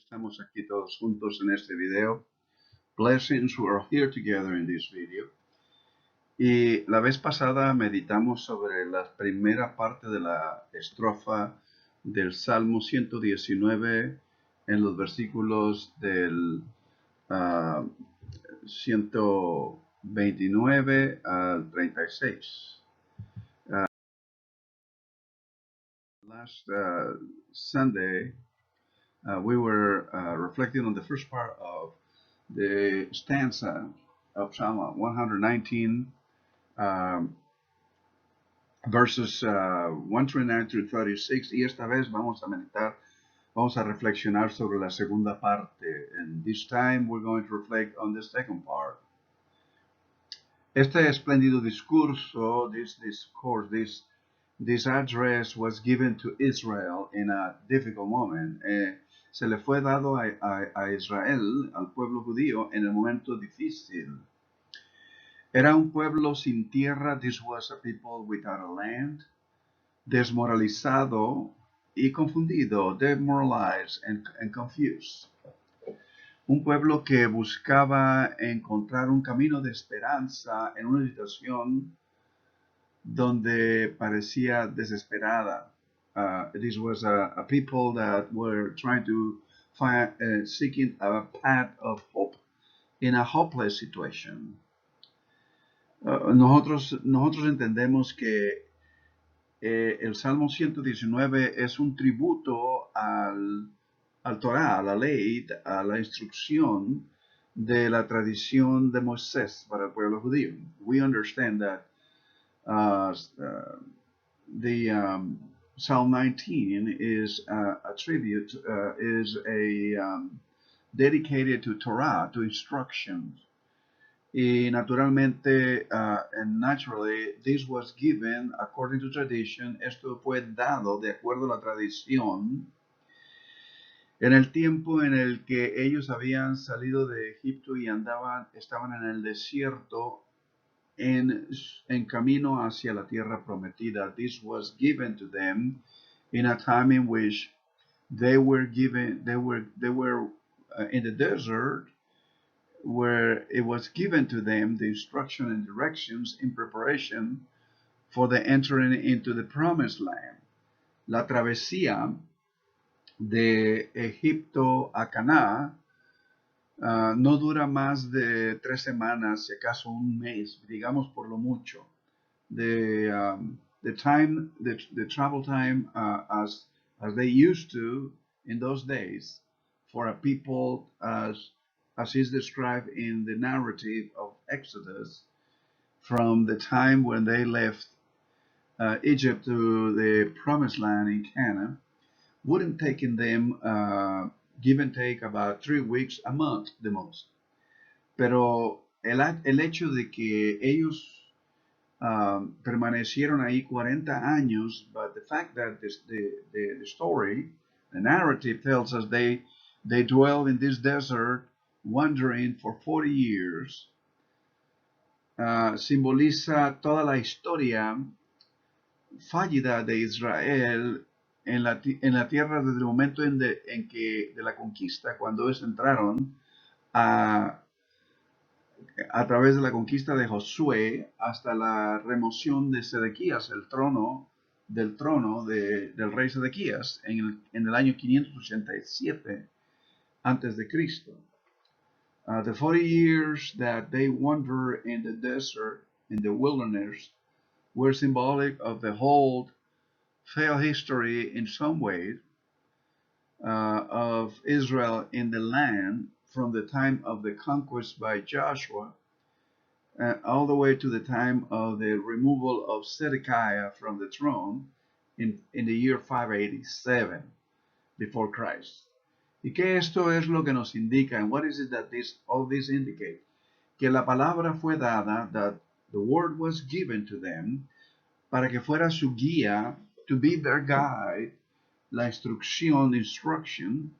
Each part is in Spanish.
Estamos aquí todos juntos en este video. Blessings, we are here together in this video. Y la vez pasada meditamos sobre la primera parte de la estrofa del Salmo 119 en los versículos del 129 al 36. Last Sunday, we were reflecting on the first part of the stanza of Psalm 119, verses 129 through 36, y esta vez vamos a reflexionar sobre la segunda parte. And this time we're going to reflect on the second part. Este espléndido discurso, this address was given to Israel in a difficult moment. Se le fue dado a Israel, al pueblo judío, en el momento difícil. Era un pueblo sin tierra. This was a people without a land. Desmoralizado y confundido, demoralized and confused. Un pueblo que buscaba encontrar un camino de esperanza en una situación donde parecía desesperada. This was a people that were trying to find, seeking a path of hope in a hopeless situation. Nosotros entendemos que el Salmo 119 es un tributo al Torah, a la ley, a la instrucción de la tradición de Moisés para el pueblo judío. We understand that Psalm 19 is a tribute, dedicated to Torah, to instructions. Y naturalmente, and naturally, this was given according to tradition. Esto fue dado de acuerdo a la tradición en el tiempo en el que ellos habían salido de Egipto y estaban en el desierto en camino hacia la tierra prometida. This was given to them in a time in which they were in the desert, where it was given to them the instruction and directions in preparation for the entering into the promised land. La travesía de Egipto a Canaán no dura más de 3 semanas, si acaso un mes, digamos por lo mucho. The travel time, as they used to in those days, for a people as is described in the narrative of Exodus, from the time when they left Egypt to the promised land in Canaan, wouldn't take them give and take about 3 weeks, a month the most. Pero el hecho de que ellos permanecieron ahí 40 años, but the fact that the story, the narrative tells us they dwelled in this desert wandering for 40 years, simboliza toda la historia fallida de Israel en la tierra desde el momento en que de la conquista, cuando ellos entraron a través de la conquista de Josué hasta la remoción de Sedequías, del trono del rey Sedequías en el año 587 antes de Cristo. The 40 years that they wandered in the desert, in the wilderness, were symbolic of the whole failed history in some ways of Israel in the land from the time of the conquest by Joshua all the way to the time of the removal of Zedekiah from the throne in the year 587 before Christ. ¿Y qué esto es lo que nos indica? And what is it that all this indicate? Que la palabra fue dada, that the word was given to them, para que fuera su guía, to be their guide, la instruction,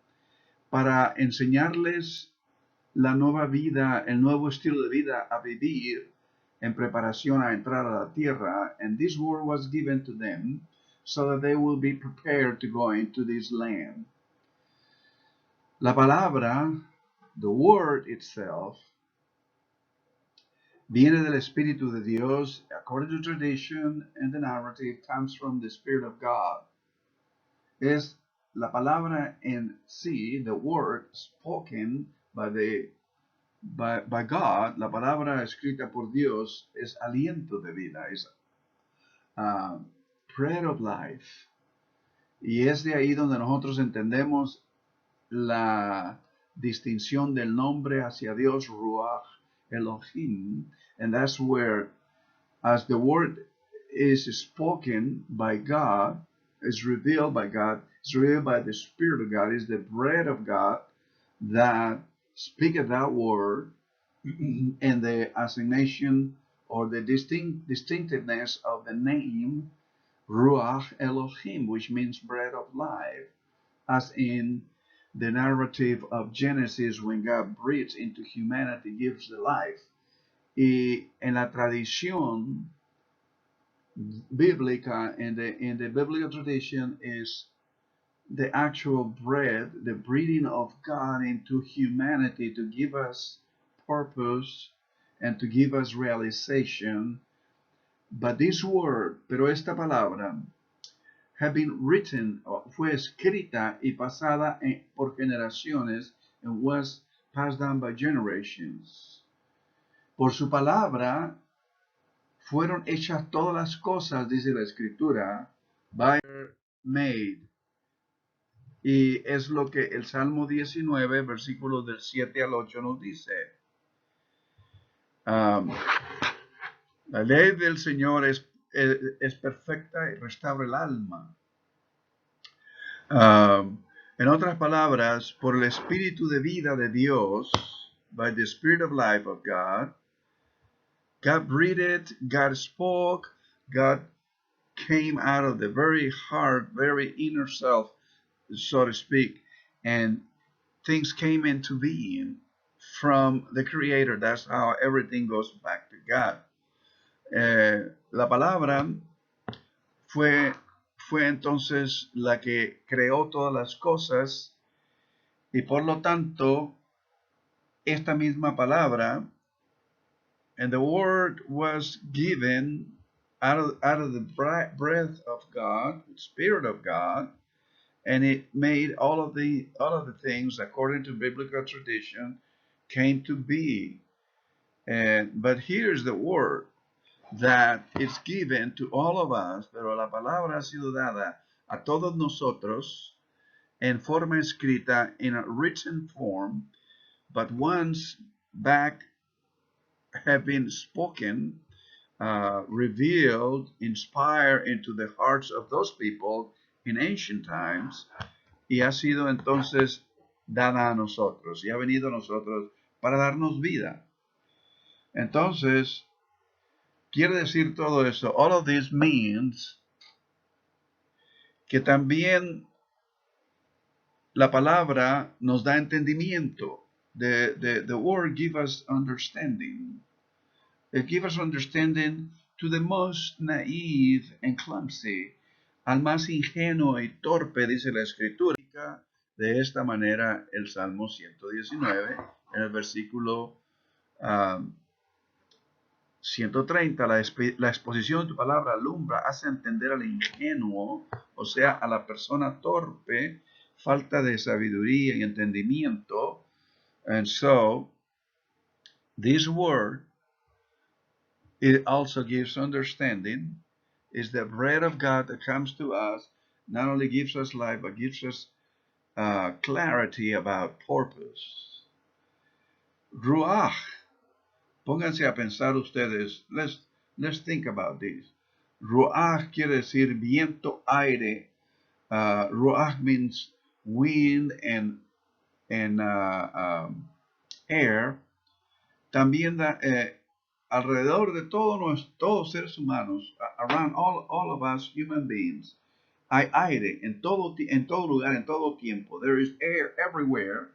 para enseñarles la nueva vida, el nuevo estilo de vida a vivir en preparación a entrar a la tierra. And this word was given to them so that they will be prepared to go into this land. La palabra, the word itself, viene del Espíritu de Dios, according to tradition and the narrative, comes from the Spirit of God. Es la palabra en sí, the word spoken by God, la palabra escrita por Dios es aliento de vida, es bread of life. Y es de ahí donde nosotros entendemos la distinción del nombre hacia Dios, Ruach Elohim, and that's where, as the word is spoken by God, is revealed by God, is revealed by the Spirit of God, is the bread of God that speaketh that word, and the assignation or the distinctiveness of the name Ruach Elohim, which means bread of life, as in the narrative of Genesis when God breathes into humanity, gives the life. Y en la tradición bíblica, in the biblical tradition, is the actual bread, the breathing of God into humanity to give us purpose and to give us realization. But this word, pero esta palabra, have been written, fue escrita y pasada por generaciones, and was passed down by generations. Por su palabra fueron hechas todas las cosas, dice la escritura, by made. Y es lo que el Salmo 19, versículos del 7 al 8 nos dice. La ley del Señor es perfecta y restaura el alma. En otras palabras, por el espíritu de vida de Dios, by the spirit of life of God, God breathed, God spoke, God came out of the very heart, very inner self, so to speak, and things came into being from the Creator. That's how everything goes back to God. La palabra fue entonces la que creó todas las cosas, y por lo tanto, esta misma palabra, and the word was given out of the breath of God, the Spirit of God, and it made all of the things according to biblical tradition came to be. But here's the word that is given to all of us, pero la palabra ha sido dada a todos nosotros en forma escrita, in a written form, but once back have been spoken, revealed, inspired into the hearts of those people in ancient times, y ha sido entonces dada a nosotros, y ha venido a nosotros para darnos vida. Entonces, quiere decir todo eso. All of this means que también la palabra nos da entendimiento. The word gives us understanding. It gives us understanding to the most naive and clumsy. Al más ingenuo y torpe, dice la escritura. De esta manera el Salmo 119, en el versículo 130, la exposición de tu palabra alumbra, hace entender al ingenuo, o sea, a la persona torpe, falta de sabiduría y entendimiento. And so, this word, it also gives understanding, is the bread of God that comes to us, not only gives us life, but gives us clarity about purpose. Ruach. Pónganse a pensar ustedes. Let's think about this. Ruach quiere decir viento, aire. Ruach means wind and air. También alrededor de todos seres humanos, around all of us human beings, hay aire en todo lugar, en todo tiempo. There is air everywhere.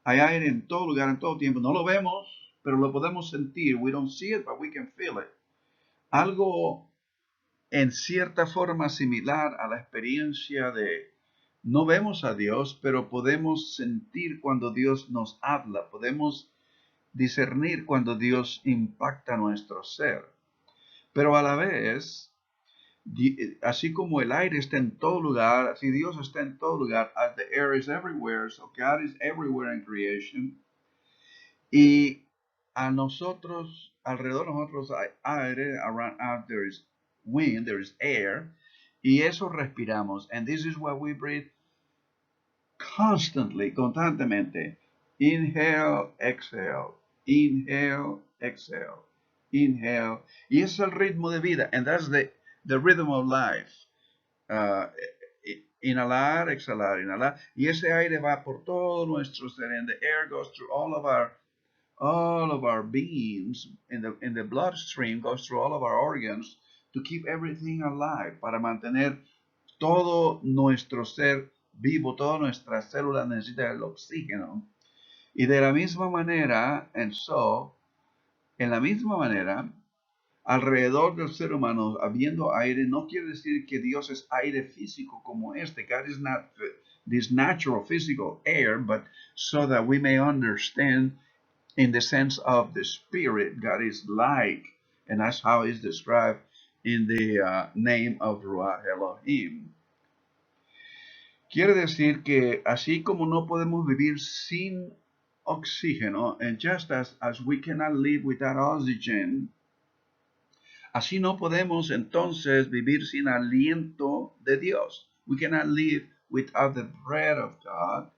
Hay aire en todo lugar, en todo tiempo. No lo vemos, pero lo podemos sentir. We don't see it, but we can feel it. Algo en cierta forma similar a la experiencia No vemos a Dios, pero podemos sentir cuando Dios nos habla, podemos discernir cuando Dios impacta nuestro ser. Pero a la vez, así como el aire está en todo lugar, así Dios está en todo lugar, as the air is everywhere, so God is everywhere in creation. Y a nosotros, alrededor de nosotros hay aire, around us there is wind, there is air, y eso respiramos. And this is what we breathe constantly, constantemente. Inhale, exhale, inhale, exhale, inhale. Y ese es el ritmo de vida, and that's the rhythm of life. Uh, inhalar, exhalar, inhalar. Y ese aire va por todo nuestro ser, and the air goes through all of our beings in the bloodstream, goes through all of our organs to keep everything alive, para mantener todo nuestro ser vivo, todas nuestras células necesitan el oxígeno. Y de la misma manera, en la misma manera, alrededor del ser humano, habiendo aire, no quiere decir que Dios es aire físico como este. God is not this natural physical air, but so that we may understand in the sense of the spirit, God is like, and that's how it's described in the name of Ruach Elohim. Quiere decir que así como no podemos vivir sin oxígeno, and just as we cannot live without oxygen, así no podemos entonces vivir sin aliento de Dios. We cannot live without the breath of God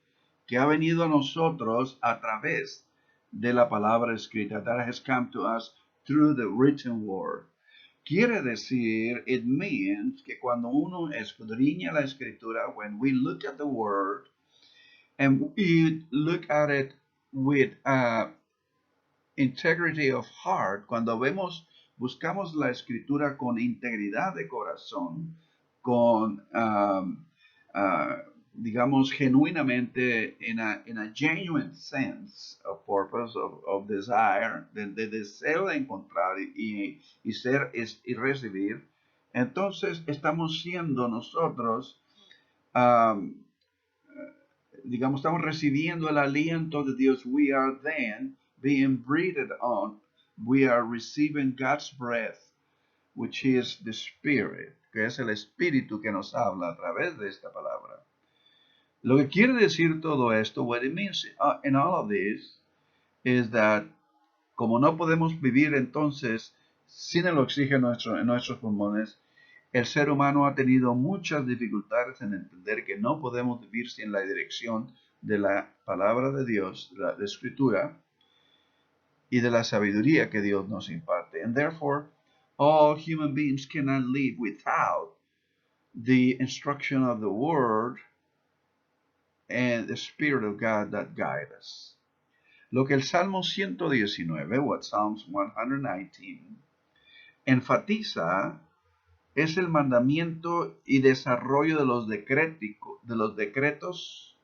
que ha venido a nosotros a través de la palabra escrita. That has come to us through the written word. Quiere decir, it means que cuando uno escudriña la escritura, when we look at the word and we look at it with integrity of heart, cuando buscamos la escritura con integridad de corazón, con, digamos, genuinamente, in a genuine sense of purpose, of desire, de deseo de encontrar y ser y recibir, entonces estamos siendo nosotros, digamos, estamos recibiendo el aliento de Dios. We are then being breathed on. We are receiving God's breath, which is the Spirit, que es el Espíritu que nos habla a través de esta palabra. Lo que quiere decir todo esto, what it means in all of this, is that como no podemos vivir entonces sin el oxígeno en nuestros pulmones, el ser humano ha tenido muchas dificultades en entender que no podemos vivir sin la dirección de la palabra de Dios, de la escritura, y de la sabiduría que Dios nos imparte. And therefore, all human beings cannot live without the instruction of the Word and the Spirit of God that guide us. Lo que el Salmo 119, what Psalms 119, enfatiza es el mandamiento y desarrollo de los decretos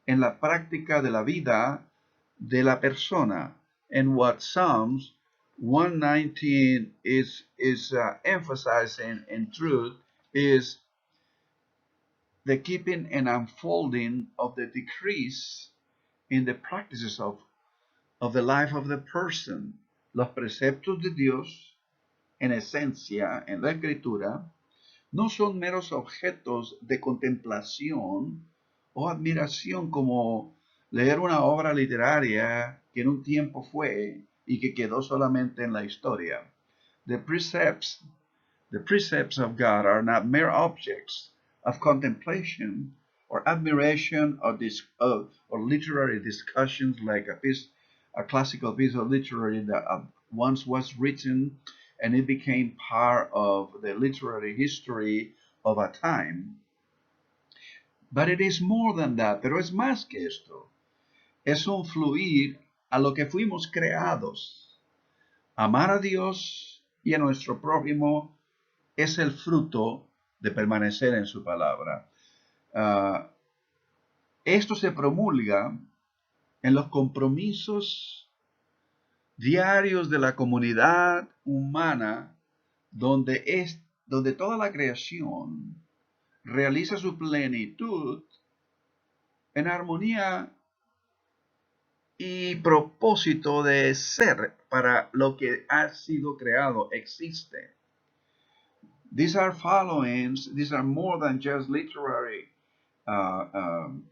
en la práctica de la vida de la persona. And what Psalms 119 is emphasizing in truth is the keeping and unfolding of the decrees in the practices of the life of the person. Los preceptos de Dios, en esencia, en la escritura, no son meros objetos de contemplación o admiración como leer una obra literaria que en un tiempo fue y que quedó solamente en la historia. The precepts of God are not mere objects of contemplation or admiration or literary discussions like a classical piece of literature that once was written and it became part of the literary history of a time. But it is more than that, pero es más que esto. Es un fluir a lo que fuimos creados. Amar a Dios y a nuestro prójimo es el fruto de permanecer en su palabra. Esto se promulga en los compromisos diarios de la comunidad humana donde toda la creación realiza su plenitud en armonía y propósito de ser para lo que ha sido creado, existe. These are followings, these are more than just literary uh, um,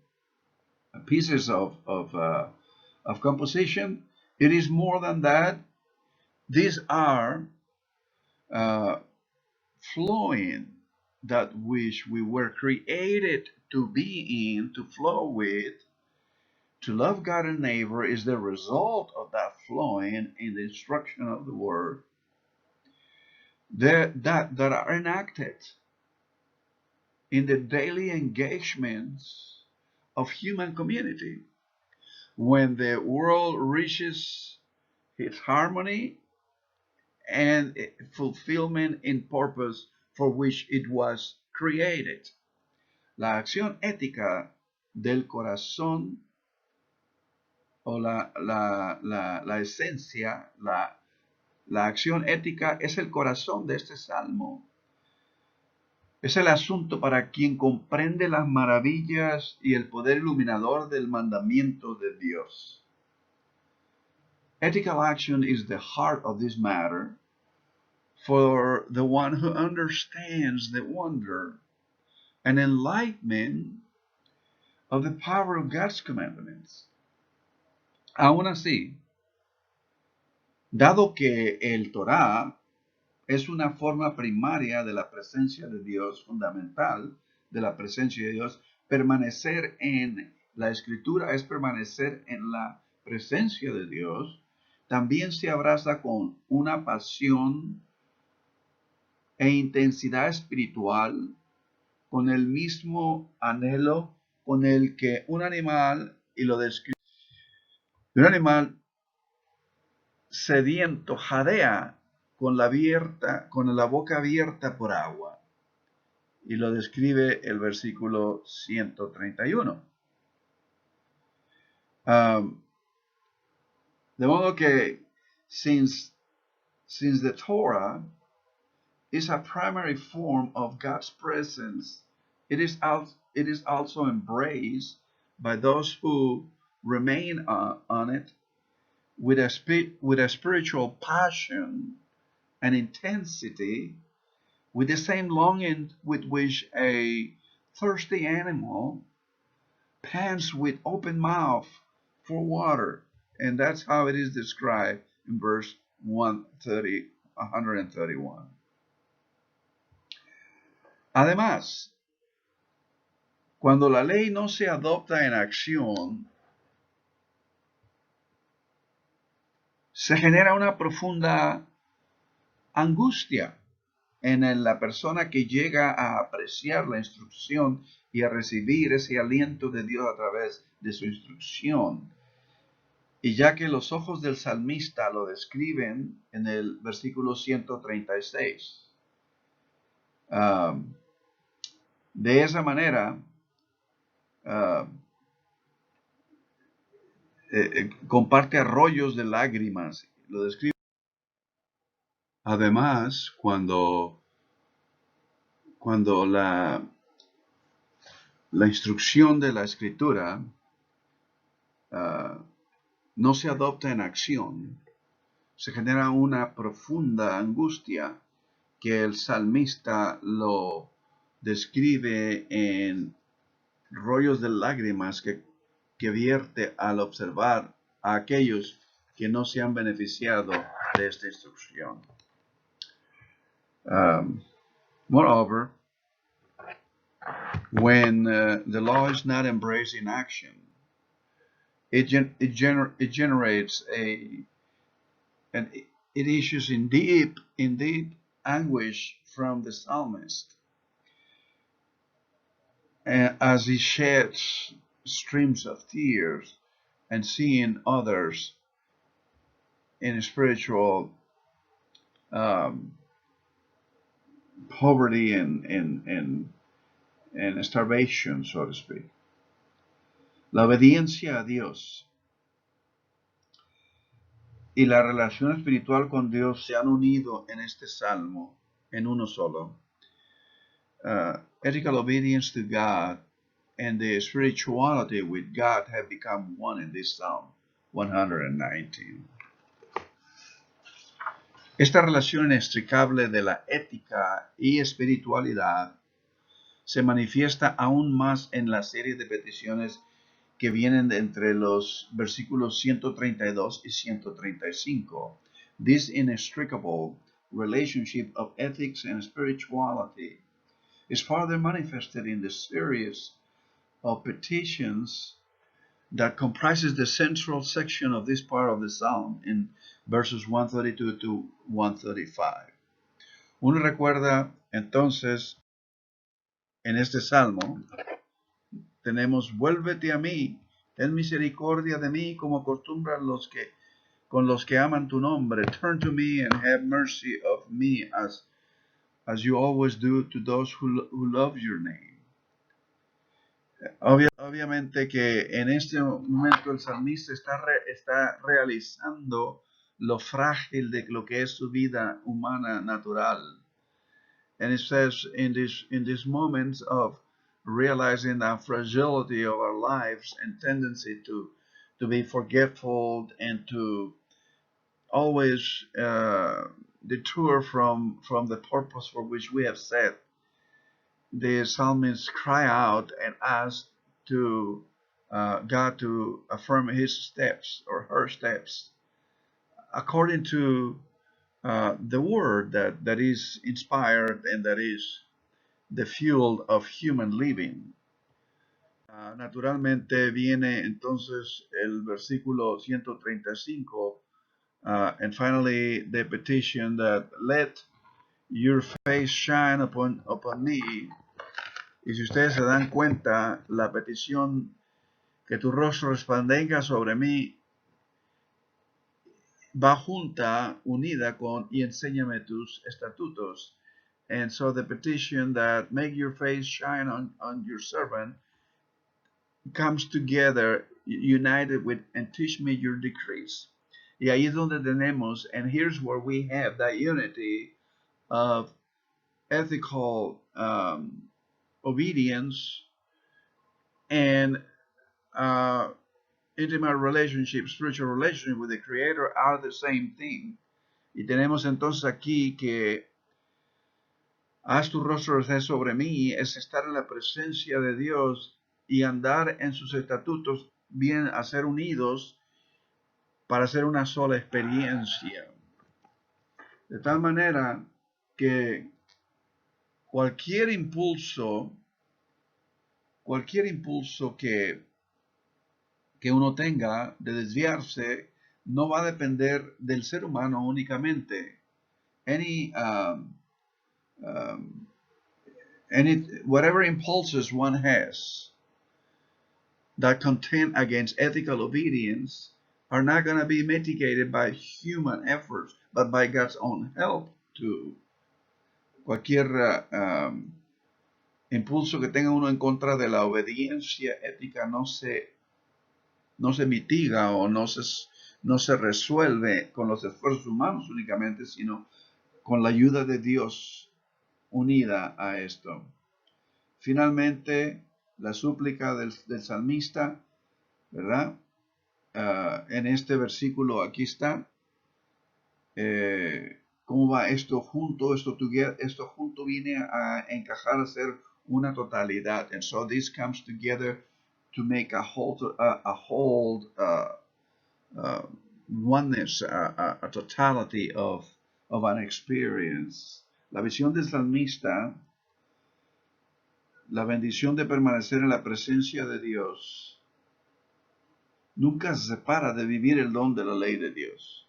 pieces of composition. It is more than that. These are uh, flowing that which we were created to be in, to flow with. To love God and neighbor is the result of that flowing in the instruction of the word that are enacted in the daily engagements of human community. When the world reaches its harmony and fulfillment in purpose for which it was created. La acción ética del corazón o la esencia, la acción ética es el corazón de este salmo. Es el asunto para quien comprende las maravillas y el poder iluminador del mandamiento de Dios. Ethical action is the heart of this matter for the one who understands the wonder and enlightenment of the power of God's commandments. Aún así, dado que el Torah es una forma primaria de la presencia de Dios, fundamental de la presencia de Dios, permanecer en la escritura es permanecer en la presencia de Dios, también se abraza con una pasión e intensidad espiritual, con el mismo anhelo con el que un animal, y lo describe, un animal sediento jadea con la boca abierta por agua. Y lo describe el versículo 131. De modo que, since the Torah is a primary form of God's presence, it is also embraced by those who remain on it with a spiritual passion and intensity, with the same longing with which a thirsty animal pants with open mouth for water. And that's how it is described in verse 131. Además, cuando la ley no se adopta en acción, se genera una profunda angustia en la persona que llega a apreciar la instrucción y a recibir ese aliento de Dios a través de su instrucción. Y ya que los ojos del salmista lo describen en el versículo 136, de esa manera, comparte arroyos de lágrimas, lo describe. Además, cuando la instrucción de la escritura no se adopta en acción, se genera una profunda angustia que el salmista lo describe en rollos de lágrimas que vierte al observar a aquellos que no se han beneficiado de esta instrucción. Moreover, when the law is not embraced in action, it generates and it issues in deep anguish from the psalmist, as he sheds streams of tears and seeing others in spiritual poverty and starvation, so to speak. La obediencia a Dios y la relación espiritual con Dios se han unido en este salmo en uno solo. Ethical obedience to God and the spirituality with God have become one in this Psalm 119. Esta relación inextricable de la ética y espiritualidad se manifiesta aún más en la serie de peticiones que vienen de entre los versículos 132 y 135. This inextricable relationship of ethics and spirituality is further manifested in the series of petitions that comprises the central section of this part of the psalm in verses 132 to 135. Uno recuerda entonces en este salmo, tenemos vuélvete a mí, ten misericordia de mí como acostumbran con los que aman tu nombre. Turn to me and have mercy of me as you always do to those who love your name. Obviamente que en este momento el salmista está realizando lo frágil de lo que es su vida humana natural. And it says in these moments of realizing the fragility of our lives and tendency to be forgetful and to always detour from the purpose for which we have set, the psalmist cry out and ask to God to affirm his steps or her steps according to the word that is inspired and that is the fuel of human living. Naturalmente viene entonces el versículo 135 and finally the petition that let your face shine upon me. Y si ustedes se dan cuenta, la petición que tu rostro resplandezca sobre mí va junta, unida con y enséñame tus estatutos. And so the petition that make your face shine on your servant comes together, united with and teach me your decrees. Y ahí es donde tenemos, and here's where we have that unity of ethical obedience and intimate relationship, spiritual relationship with the Creator are the same thing. Y tenemos entonces aquí que haz tu rostro sobre mí, es estar en la presencia de Dios y andar en sus estatutos, bien a ser unidos para hacer una sola experiencia. De tal manera que cualquier impulso que uno tenga de desviarse no va a depender del ser humano únicamente. Whatever impulses one has that contend against ethical obedience are not going to be mitigated by human efforts, but by God's own help too. Cualquier impulso que tenga uno en contra de la obediencia ética no se mitiga o no se resuelve con los esfuerzos humanos únicamente, sino con la ayuda de Dios unida a esto. Finalmente, la súplica del salmista, ¿verdad? En este versículo aquí está. ¿Cómo va esto junto? Esto junto viene a encajar a ser una totalidad. And so this comes together to make a whole oneness, a totality of an experience. La visión del salmista, la bendición de permanecer en la presencia de Dios, nunca se separa de vivir el don de la ley de Dios.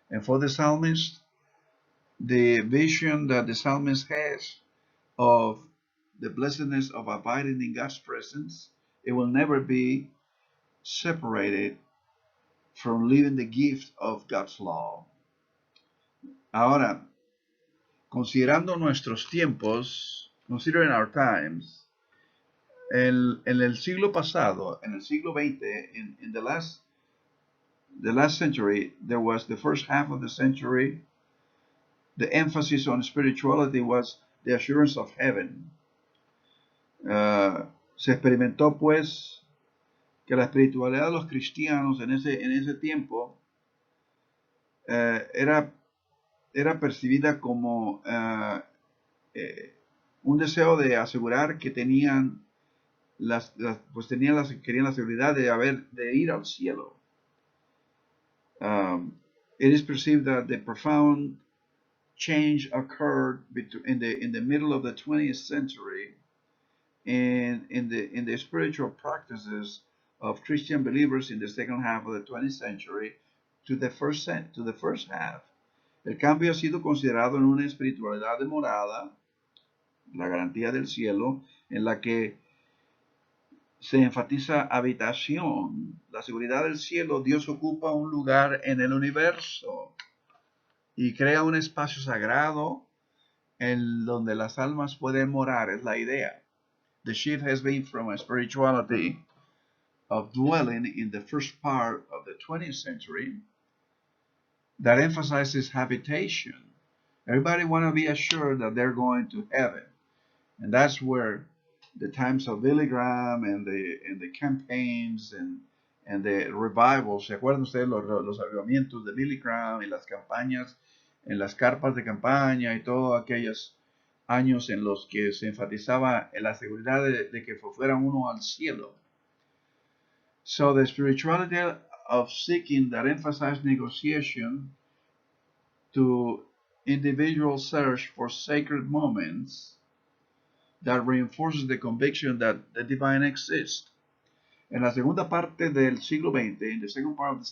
And for the psalmist, the vision that the psalmist has of the blessedness of abiding in God's presence, it will never be separated from living the gift of God's law. Ahora, considerando nuestros tiempos, considering our times, en el siglo pasado, en el siglo XX, in the last century, there was the first half of the century, the emphasis on spirituality was the assurance of heaven. Se experimentó pues que la espiritualidad de los cristianos en ese tiempo era percibida como un deseo de asegurar que tenían querían la seguridad de ir al cielo. It is perceived that the profound change occurred in the middle of the 20th century and in the spiritual practices of Christian believers in the second half of the 20th century to the first half. El cambio ha sido considerado en una espiritualidad de morada, la garantía del cielo, en la que se enfatiza habitación, la seguridad del cielo. Dios ocupa un lugar en el universo y crea un espacio sagrado en donde las almas pueden morar, es la idea. The shift has been from a spirituality of dwelling in the first part of the 20th century that emphasizes habitation. Everybody want to be assured that they're going to heaven. And that's where the times of Billy Graham and the campaigns and the revivals, ¿se acuerdan ustedes los avivamientos de Billy Graham y las campañas en las carpas de campaña y todos aquellos años en los que se enfatizaba en la seguridad de que fuera uno al cielo? So the spirituality of seeking that emphasized negotiation to individual search for sacred moments that reinforces the conviction that the divine exists. En la segunda parte del siglo XX, in the second part of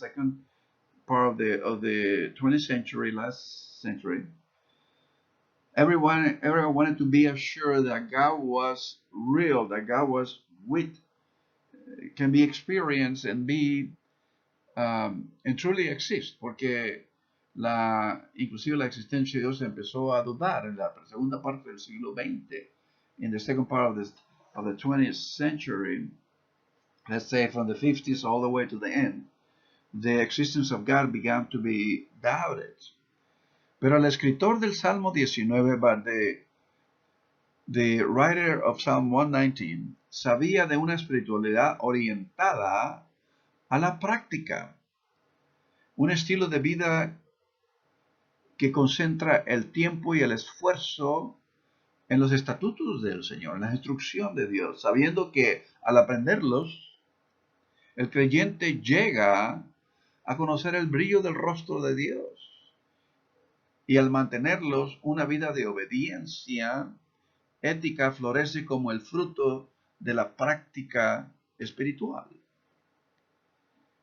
the 20th century, last century, everyone wanted to be assured that God was real, that God was can be experienced and be and truly exist, porque inclusive la existencia de Dios empezó a dudar en la segunda parte del siglo XX. In the second part of the 20th century, let's say from the 50s all the way to the end, the existence of God began to be doubted. Pero el escritor del Salmo 19, but the writer of Psalm 119, sabía de una espiritualidad orientada a la práctica, un estilo de vida que concentra el tiempo y el esfuerzo en los estatutos del Señor, en la instrucción de Dios, sabiendo que al aprenderlos, el creyente llega a conocer el brillo del rostro de Dios y al mantenerlos, una vida de obediencia ética florece como el fruto de la práctica espiritual.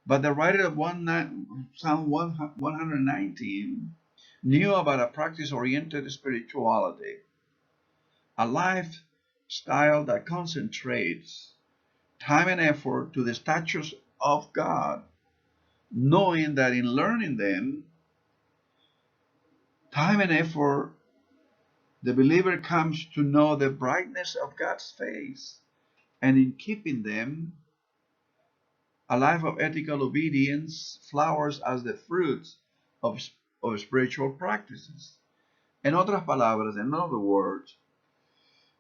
But the writer of Psalm 119 knew about a practice-oriented spirituality, a lifestyle that concentrates time and effort to the statutes of God, knowing that in learning them, time and effort, the believer comes to know the brightness of God's face, and in keeping them, a life of ethical obedience flowers as the fruits of spiritual practices. En otras palabras, in other words,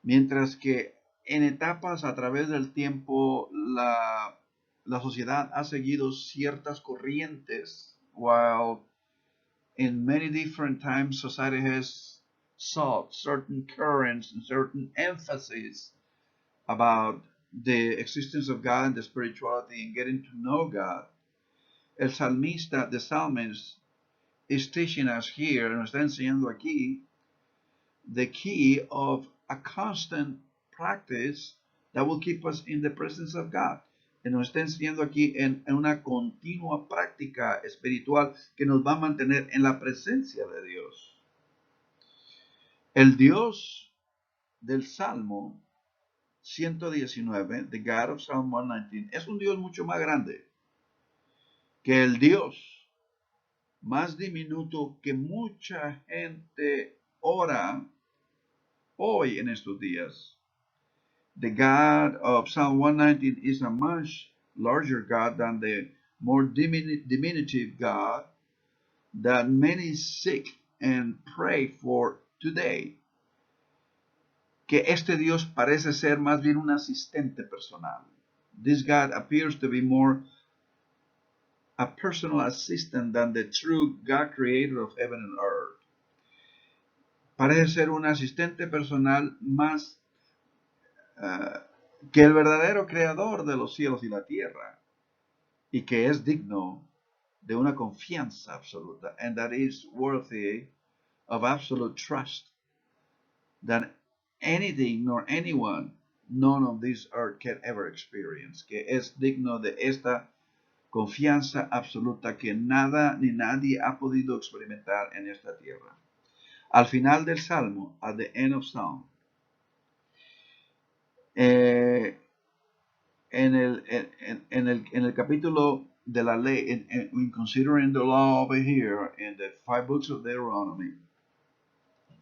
mientras que en etapas a través del tiempo la sociedad ha seguido ciertas corrientes, while in many different times society has sought certain currents and certain emphasis about the existence of God and the spirituality and getting to know God. El salmista, the psalmist, is teaching us here, nos está enseñando aquí, the key of a constant practice that will keep us in the presence of God. Y nos está enseñando aquí en una continua práctica espiritual que nos va a mantener en la presencia de Dios. El Dios del Salmo 119, the God of Psalm 119, es un Dios mucho más grande que el Dios más diminuto que mucha gente ora hoy en estos días. The God of Psalm 119 is a much larger God than the more diminutive God that many seek and pray for today. que este Dios parece ser más bien un asistente personal. This God appears to be more a personal assistant than the true God creator of heaven and earth. Parece ser un asistente personal más que el verdadero creador de los cielos y la tierra, y que es digno de una confianza absoluta, and that is worthy of absolute trust, that anything nor anyone, none of this earth can ever experience, que es digno de esta confianza absoluta que nada ni nadie ha podido experimentar en esta tierra. Al final del Salmo, at the end of Psalm, en el capítulo de la ley, in considering the law over here, in the 5 books of Deuteronomy,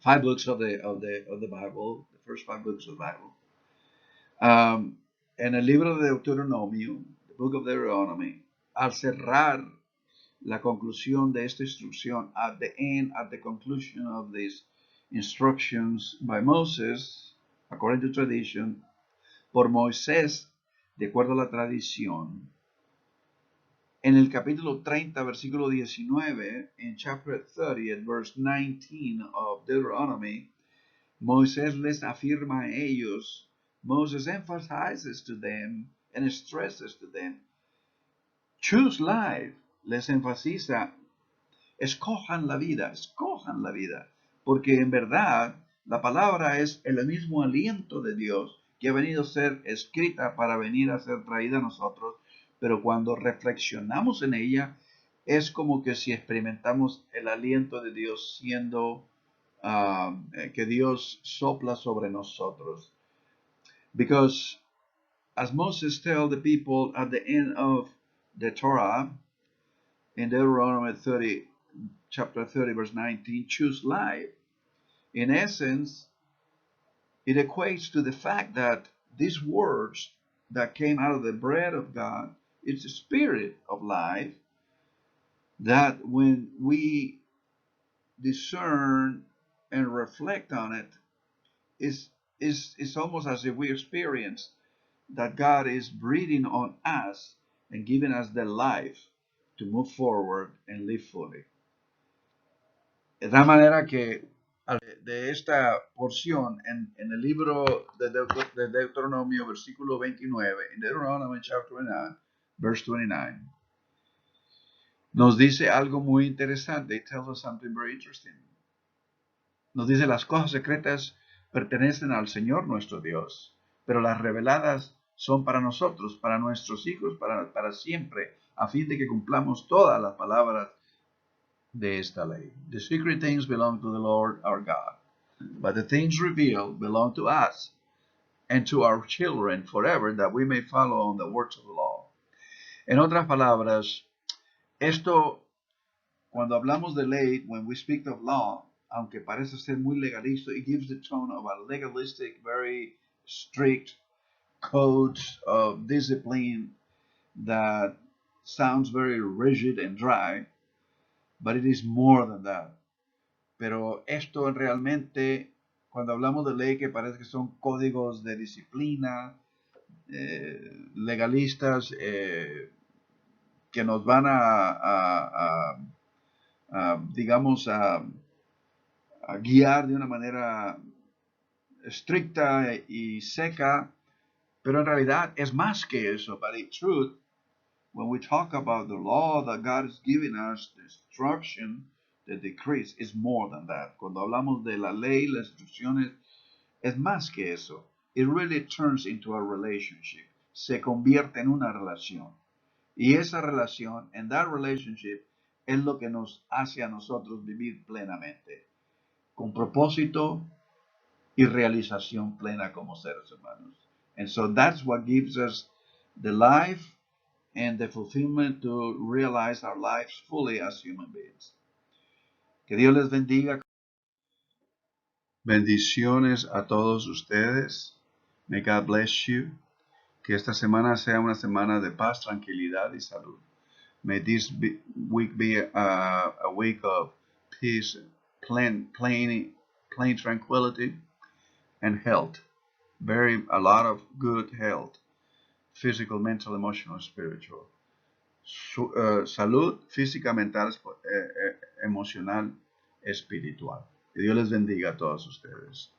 5 books of the Bible, the first 5 books of the Bible, en el libro de Deuteronomio, the book of Deuteronomy, al cerrar la conclusión de esta instrucción, at the conclusion of these instructions by Moses, according to tradition, por Moisés, de acuerdo a la tradición, en el capítulo 30, versículo 19, in chapter 30, at verse 19 of Deuteronomy, Moisés les afirma a ellos, Moses emphasizes to them and stresses to them, choose life, les enfatiza, escojan la vida, porque en verdad la palabra es el mismo aliento de Dios que ha venido a ser escrita para venir a ser traída a nosotros, pero cuando reflexionamos en ella, es como que si experimentamos el aliento de Dios siendo que Dios sopla sobre nosotros. Because as Moses tells the people at the end of the Torah, in Deuteronomy 30, chapter 30, verse 19, choose life. In essence, it equates to the fact that these words that came out of the bread of God, it's the spirit of life, that when we discern and reflect on it, it's almost as if we experience that God is breathing on us and giving us the life to move forward and live fully. De tal manera que de esta porción en el libro de Deuteronomio, versículo 29, en Deuteronomy chapter 29, verse 29, nos dice algo muy interesante. It tells us something very interesting. Nos dice, las cosas secretas pertenecen al Señor nuestro Dios, pero las reveladas son para nosotros, para nuestros hijos, para siempre, a fin de que cumplamos todas las palabras de esta ley. The secret things belong to the Lord our God, but the things revealed belong to us and to our children forever, that we may follow on the words of the law. En otras palabras, esto, cuando hablamos de ley, when we speak of law, aunque parece ser muy legalista, it gives the tone of a legalistic, very strict codes of discipline that sounds very rigid and dry, but it is more than that. Pero esto realmente, cuando hablamos de ley, que parece que son códigos de disciplina, legalistas, que nos van digamos, a guiar de una manera estricta y seca, pero en realidad es más que eso. But in truth, when we talk about the law that God is giving us, the instruction, the decrees, is more than that. Cuando hablamos de la ley, las instrucciones, es más que eso. It really turns into a relationship. Se convierte en una relación. Y esa relación, and that relationship, es lo que nos hace a nosotros vivir plenamente, con propósito y realización plena como seres humanos. And so that's what gives us the life and the fulfillment to realize our lives fully as human beings. Que Dios les bendiga. Bendiciones a todos ustedes. May God bless you. Que esta semana sea una semana de paz, tranquilidad y salud. May this week be a week of peace, plain tranquility, and health. A lot of good health, physical, mental, emotional, spiritual. Salud física, mental, emocional, espiritual. Que Dios les bendiga a todos ustedes.